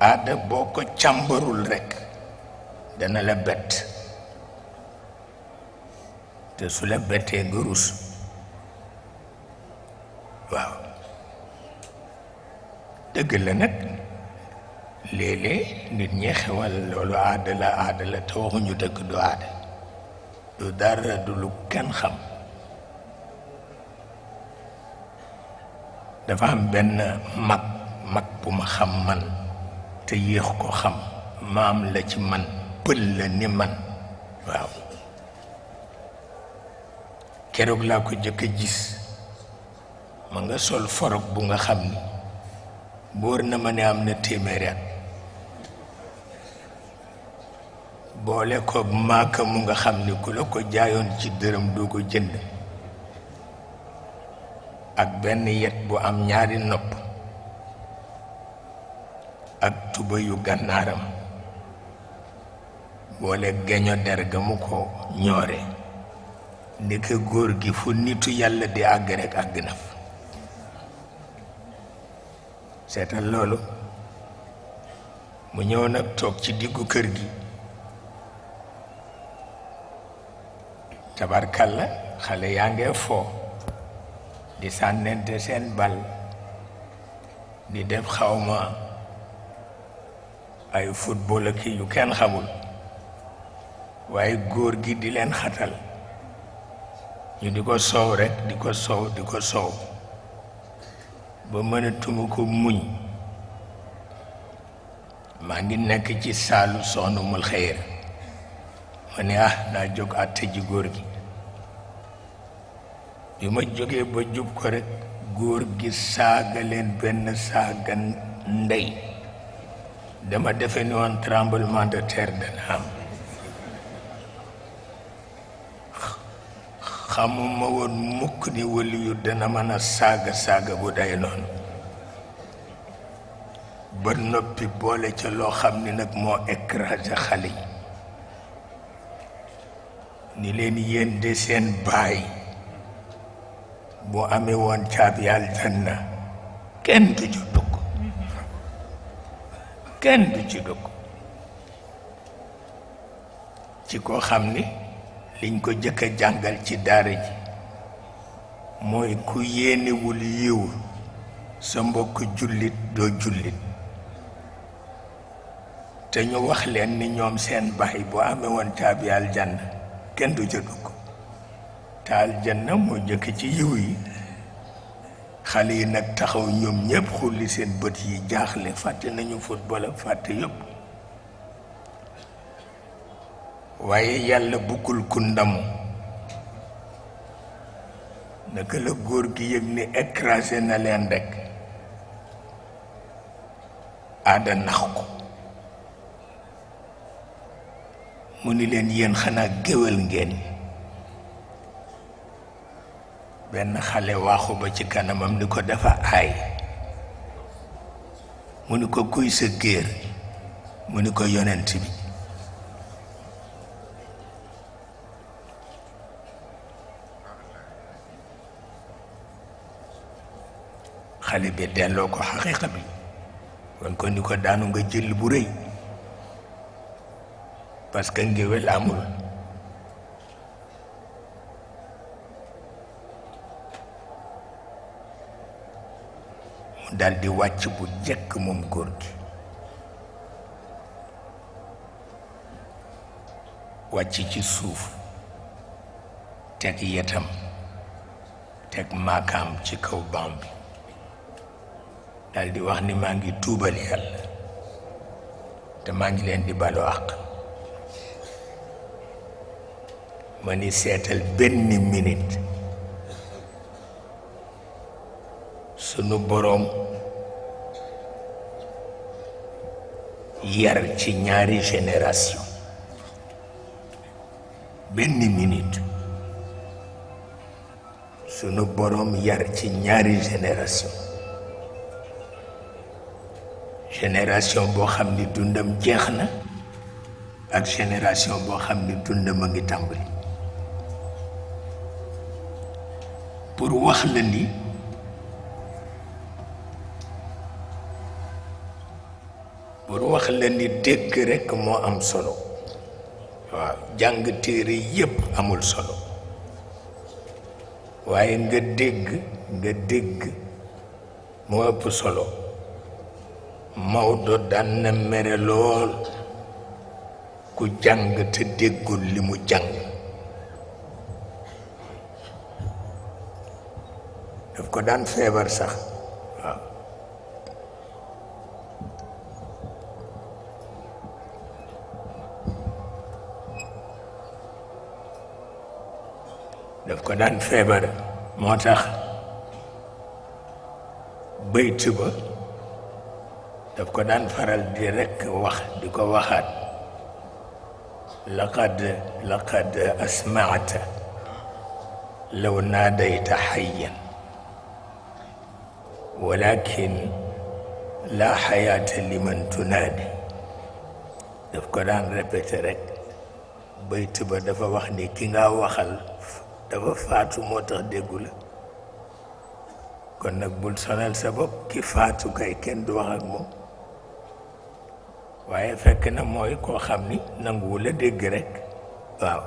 aada boo ko càmbarul rekk dana la bett te su la bettee nga rus waaw dëgg la nag léeg-léeg nit ñi xewal loolu aada la te waxuñu dëgg du aada du dara du lu kenn xam dafa am benn mag bu ma xam man te yéex ko xam maam la ci man pël la ni man waaw keroog laa ko jëkk a gis ma nga sol forog bu nga xam ni boor na ma ne am na téeméeri at boole ko maaka mu nga xam ni ku la ko jaayoon ci dërëm doo ko jënd ak benn yet bu am ñaari nopp ak tuba yu gànnaaram boole geño der ga mu ko ñoore ndeke góor gi fu nitu yàlla di àgg rekk àgg na fa seetal loolu mu ñëw nag toog ci diggu kër gi tabarkalla xale yaa ngee foo di sànnente seen bal di def xawma ay football ak yu kenn xamul waaye góor gi di leen xatal ñu di ko soow rekk di ko soow ba mënatuma ko muñ maa ngi nekk ci saalu Soxna Mul Xayr ma ne naa jóg àtte ji góor gi bi ma jógee ba jub ko rekk góor gi saaga leen benn saaga ndey dama defe ni woon tremblement de terre dana am xamuma woon mukk ni waliyu dana mën a saaga bu day noonu ba noppi boole ca loo xam ni nag moo écrasé xale yi ni leen yéen de seen baay bu amee woon caabi aljanna kenn du ci dugg kenn du ci dugg ci koo xam ni liñ ko jëkk a jàngal ci daara ji mooy ku yéenewul yiw sa mbokk jullit doo jullit te ñu wax leen ni ñoom seen baay bu amee woon caabi aljanna kenn du ca dugg te aljanna moo jëkk ci yiw yi xale yi nag taxaw ñoom ñépp xulli seen bët yi jaaxle fàtte nañu football ak fàtte yépp waaye yàlla buggul ku ndamu naka la góor gi yëg ni écrasé na leen rekk aada nax ko mu ni leen yéen xanaa géwél ngeen benn xale waaxu ba ci kanamam ni ko dafa aay mu ni ko kuy sa géer mu ni ko yonent bi xale bi delloo ko xaqiiqa bi wan ko ni ko daanu nga jël bu rëy parce que ngéwél amul mu daldi wàcc bu jekk moom góor gi wàcc ci suuf teg yetam teg maakaam ci kaw baam bi daldi wax ni maa ngi tuubal yàlla te maa ngi leen di balu àq ma ni seetal benn minute sunu boroom yar ci ñaari génération benn minute sunu boroom yar ci ñaari génération boo xam ni dundam jeex na ak génération boo xam ni dundam a ngi tàmbali pour wax la ni pour wax la ni dégg rekk moo am solo waaw jàng téere yépp amul solo waaye nga dégg moo ëpp solo Maodo daan na mere lool ku jàng te déggul li mu jàng daf ko daan feebar sax waaw daf ko daan feebar moo tax bayt ba daf ko daan faral di rekk wax di ko waxaat laqad asma'ta law naadayta hayyan walakin la xayaata liman tunaadi daf ko daan répété rekk bayt ba dafa wax ni ki nga waxal dafa faatu moo tax déggu la kon nag bul sonal sa bopp ki faatu kay kenn du wax ak moom waaye fekk na mooy koo xam ni nanguwul a dégg rekk waaw